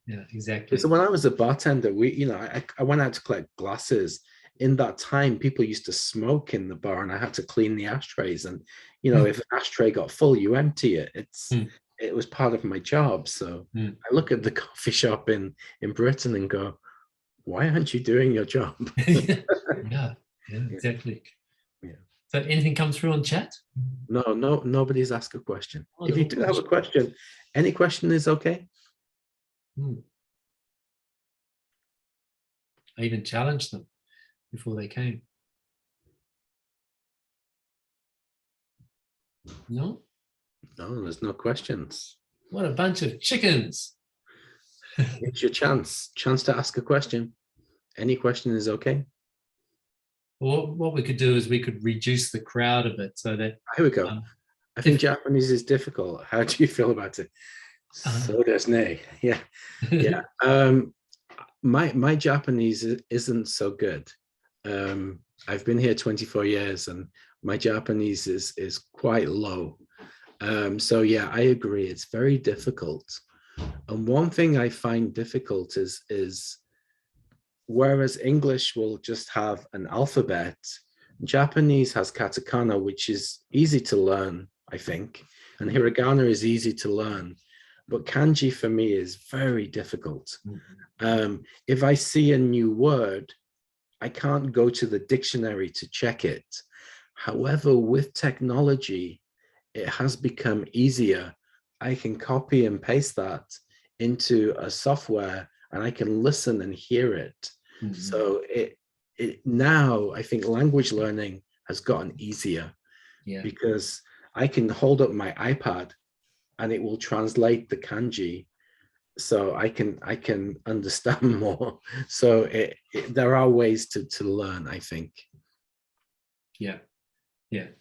Speaker 1: Yeah, exactly.
Speaker 2: So when I was a bartender, I went out to collect glasses. In that time, people used to smoke in the bar, and I had to clean the ashtrays. And if an ashtray got full, you empty it. It was part of my job. So I look at the coffee shop in Britain and go, why aren't you doing your job?
Speaker 1: Yeah, exactly. Yeah. So anything come through on chat?
Speaker 2: No, nobody's asked a question. If you do have a question, any question is okay.
Speaker 1: I even challenged them before they came. No,
Speaker 2: there's no questions.
Speaker 1: What a bunch of chickens.
Speaker 2: It's your chance to ask a question. Any question is okay.
Speaker 1: Well, what we could do is we could reduce the crowd a bit so that.
Speaker 2: Here we go. I think Japanese is difficult. How do you feel about it? So does Nay. Yeah. My Japanese isn't so good. I've been here 24 years, and my Japanese is quite low. So yeah, I agree. It's very difficult. And one thing I find difficult is whereas English will just have an alphabet, Japanese has katakana, which is easy to learn, I think, and hiragana is easy to learn, but kanji for me is very difficult. If I see a new word, I can't go to the dictionary to check it. However, with technology, it has become easier. I can copy and paste that into a software, and I can listen and hear it. So it now, I think language learning has gotten easier, because I can hold up my iPad and it will translate the kanji, so I can understand more. So there are ways to learn, I think. Yeah,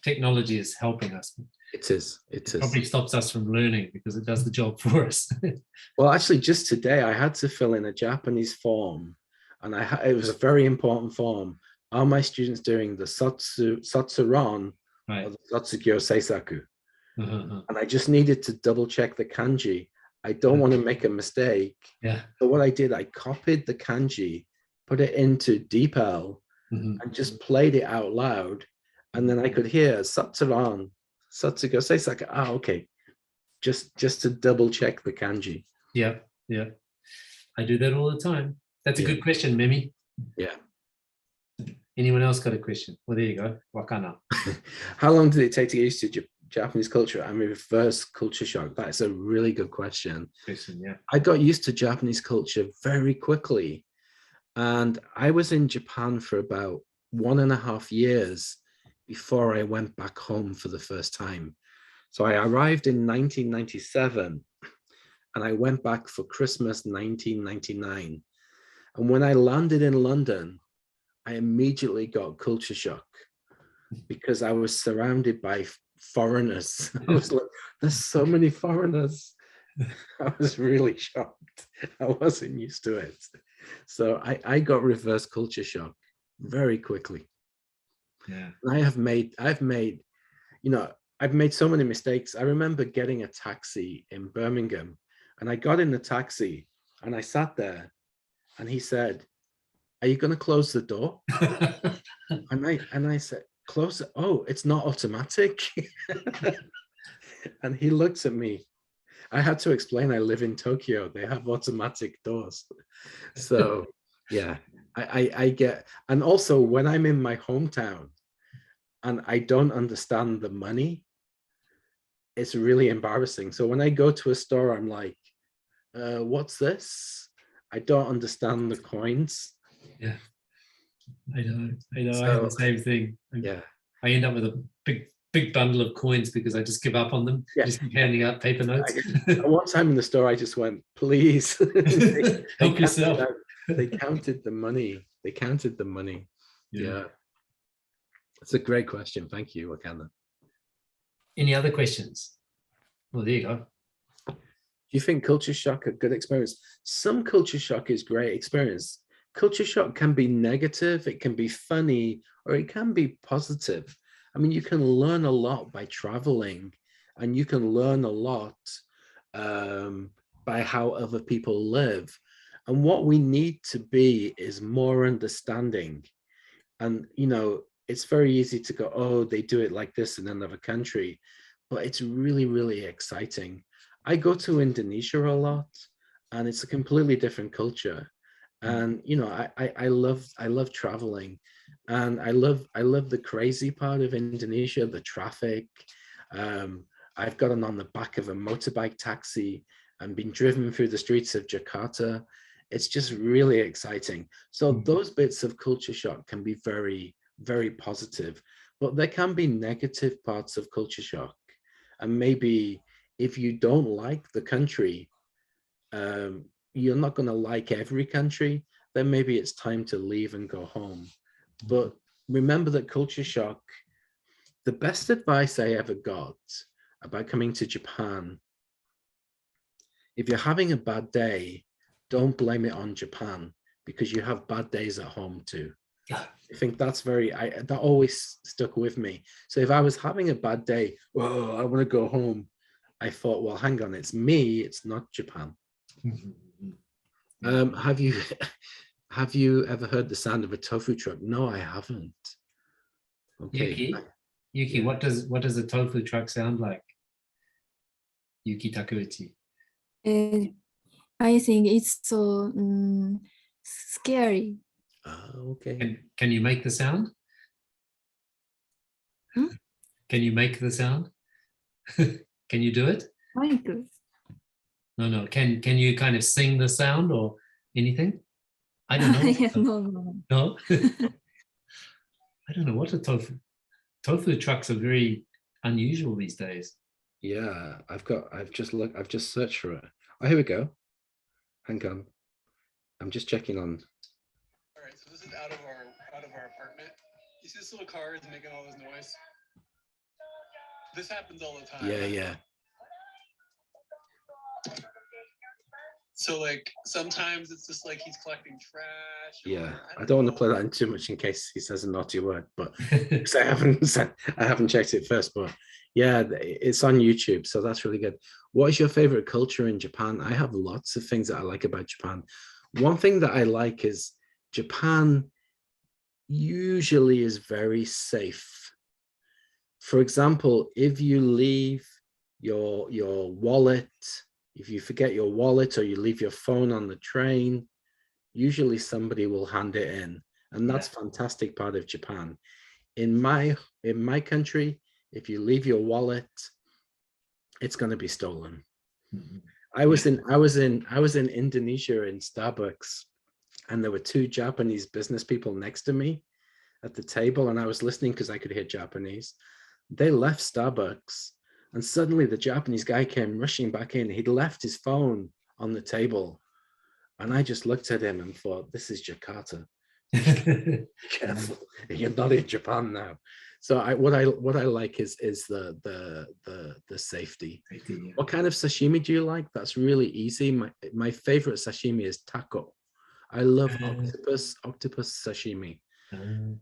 Speaker 1: technology is helping us.
Speaker 2: It is.
Speaker 1: Probably stops us from learning because it does the job for us.
Speaker 2: Well, actually, just today I had to fill in a Japanese form, and it was a very important form. Are my students doing the Sotsuron or the Sotsugyo Seisaku? And I just needed to double check the kanji. I don't want to make a mistake. So what I did, I copied the kanji, put it into DeepL, and just played it out loud. And then I could hear Sotsuron, Sotsugo Seisaku. Okay. Just to double check the kanji.
Speaker 1: Yeah. I do that all the time. That's a good question, Mimi.
Speaker 2: Yeah.
Speaker 1: Anyone else got a question? Well, there you go. Wakana.
Speaker 2: How long did it take to get used to Japanese culture and reverse culture shock? That's a really good question. I got used to Japanese culture very quickly. And I was in Japan for about 1.5 years before I went back home for the first time. So I arrived in 1997 and I went back for Christmas 1999. And when I landed in London, I immediately got culture shock because I was surrounded by foreigners. I was like, there's so many foreigners. I was really shocked. I wasn't used to it. So I got reverse culture shock very quickly.
Speaker 1: Yeah.
Speaker 2: I've made so many mistakes. I remember getting a taxi in Birmingham, and I got in the taxi and I sat there and he said, "Are you going to close the door?" and I said, "Close it. Oh, it's not automatic." And he looks at me. I had to explain I live in Tokyo. They have automatic doors. So yeah, I get, and also when I'm in my hometown and I don't understand the money, it's really embarrassing. So when I go to a store, I'm like, what's this? I don't understand the coins.
Speaker 1: Yeah, I know. I have the
Speaker 2: So
Speaker 1: same thing.
Speaker 2: yeah,
Speaker 1: I end up with a big bundle of coins because I just give up on them.
Speaker 2: yeah.
Speaker 1: Just keep handing out paper notes.
Speaker 2: At one time in the store, I just went, please. they
Speaker 1: Help yourself.
Speaker 2: they counted the money. They counted the money.
Speaker 1: Yeah.
Speaker 2: Yeah. It's a great question. Thank you, Wakanda.
Speaker 1: Any other questions? Well, there you go.
Speaker 2: Do you think culture shock a good experience? Some culture shock is great experience. Culture shock can be negative, it can be funny, or it can be positive. I mean, you can learn a lot by traveling, and you can learn a lot by how other people live. And what we need to be is more understanding. And, you know, it's very easy to go, oh, they do it like this in another country, but it's really, really exciting. I go to Indonesia a lot, and it's a completely different culture. And you know, I love traveling, and I love the crazy part of Indonesia, the traffic. I've gotten on the back of a motorbike taxi and been driven through the streets of Jakarta. It's just really exciting. So those bits of culture shock can be very, very positive, but there can be negative parts of culture shock. And maybe if you don't like the country, you're not going to like every country, then maybe it's time to leave and go home. But remember that culture shock, the best advice I ever got about coming to Japan, if you're having a bad day, don't blame it on Japan, because you have bad days at home too. I think that's that always stuck with me. So if I was having a bad day, oh, I want to go home, I thought, well, hang on, it's me, it's not Japan. Have you ever heard the sound of a tofu truck? No, I haven't. Okay.
Speaker 1: Yuki, what does a tofu truck sound like? Yuki Takuichi.
Speaker 3: I think it's so scary.
Speaker 2: Okay.
Speaker 1: Can you make the sound? Can you make the sound? Can you do it?
Speaker 3: Michael.
Speaker 1: No. Can you kind of sing the sound or anything? I don't know.
Speaker 3: Yeah, no.
Speaker 1: No. I don't know what a tofu trucks are very unusual these days.
Speaker 2: Yeah, I've just searched for it. Oh, here we go. Hang on. I'm just checking on.
Speaker 4: All right, so this is out of our apartment. You see this little car is making all this noise? This happens all the time.
Speaker 2: Yeah.
Speaker 4: So like sometimes it's just like he's collecting trash.
Speaker 2: Yeah, I don't want to play that in too much in case he says a naughty word, but because I haven't checked it first, but yeah, it's on YouTube, so that's really good. What is your favorite culture in Japan? I have lots of things that I like about Japan. One thing that I like is Japan usually is very safe. For example, if you leave your wallet, if you forget your wallet or you leave your phone on the train, usually somebody will hand it in. And that's fantastic part of Japan. In my country, if you leave your wallet, it's going to be stolen. I was in Indonesia in Starbucks, and there were two Japanese business people next to me at the table, and I was listening because I could hear Japanese. They left Starbucks, and suddenly the Japanese guy came rushing back in. He'd left his phone on the table, and I just looked at him and thought, this is Jakarta. Be careful, you're not in Japan now. So what I like is the safety. What kind of sashimi do you like? That's really easy. My favorite sashimi is taco. I love octopus sashimi.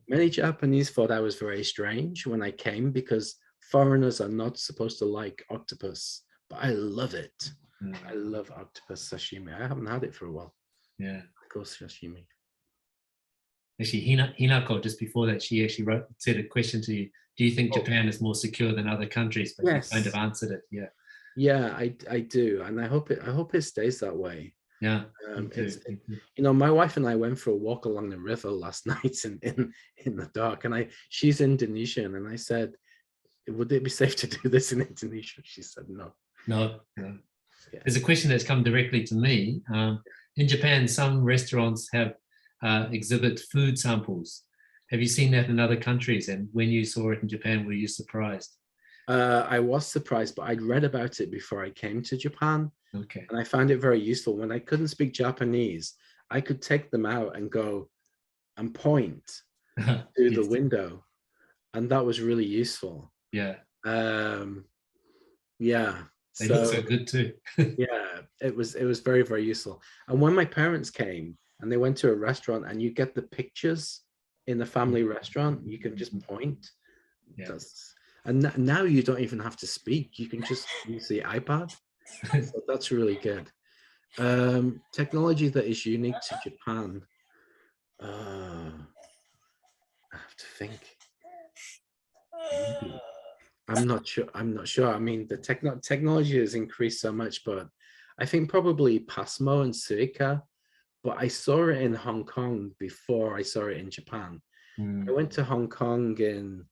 Speaker 2: Many Japanese thought I was very strange when I came because foreigners are not supposed to like octopus, but I love it. I love octopus sashimi. I haven't had it for a while.
Speaker 1: Yeah.
Speaker 2: Taco sashimi.
Speaker 1: Actually, Hinako, just before that, she actually said a question to you. Do you think Japan is more secure than other countries? But
Speaker 2: yes.
Speaker 1: You kind of answered it. Yeah.
Speaker 2: Yeah, I do, and I hope it stays that way.
Speaker 1: Yeah.
Speaker 2: You know, my wife and I went for a walk along the river last night in the dark, and she's Indonesian, and I said, would it be safe to do this in Indonesia? She said no.
Speaker 1: No.
Speaker 2: Yeah.
Speaker 1: There's a question that's come directly to me. In Japan, some restaurants have exhibit food samples. Have you seen that in other countries? And when you saw it in Japan, were you surprised?
Speaker 2: I was surprised, but I'd read about it before I came to Japan,
Speaker 1: Okay.
Speaker 2: and I found it very useful. When I couldn't speak Japanese, I could take them out and go and point to the
Speaker 1: Yes.
Speaker 2: window, and that was really useful.
Speaker 1: Yeah.
Speaker 2: Yeah.
Speaker 1: They look so good too.
Speaker 2: Yeah, it was very, very useful. And when my parents came and they went to a restaurant, and you get the pictures in the family restaurant, you can just point.
Speaker 1: Yeah.
Speaker 2: And now you don't even have to speak. You can just use the iPad. So that's really good. Technology that is unique to Japan. I have to think. I'm not sure. I mean, the technology has increased so much, but I think probably Pasmo and Suica. But I saw it in Hong Kong before I saw it in Japan. I went to Hong Kong in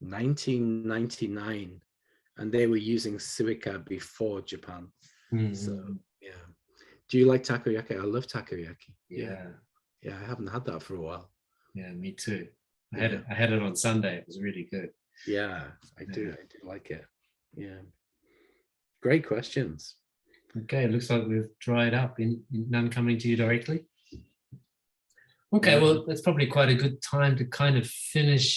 Speaker 2: 1999, and they were using Suica before Japan. So yeah. Do you like takoyaki? I love takoyaki.
Speaker 1: Yeah.
Speaker 2: Yeah, I haven't had that for a while.
Speaker 1: Yeah, me too. I had it on Sunday. It was really good.
Speaker 2: Yeah, I do like it. Yeah. Great questions.
Speaker 1: Okay, it looks like we've dried up. In none coming to you directly. Okay, well, that's probably quite a good time to kind of finish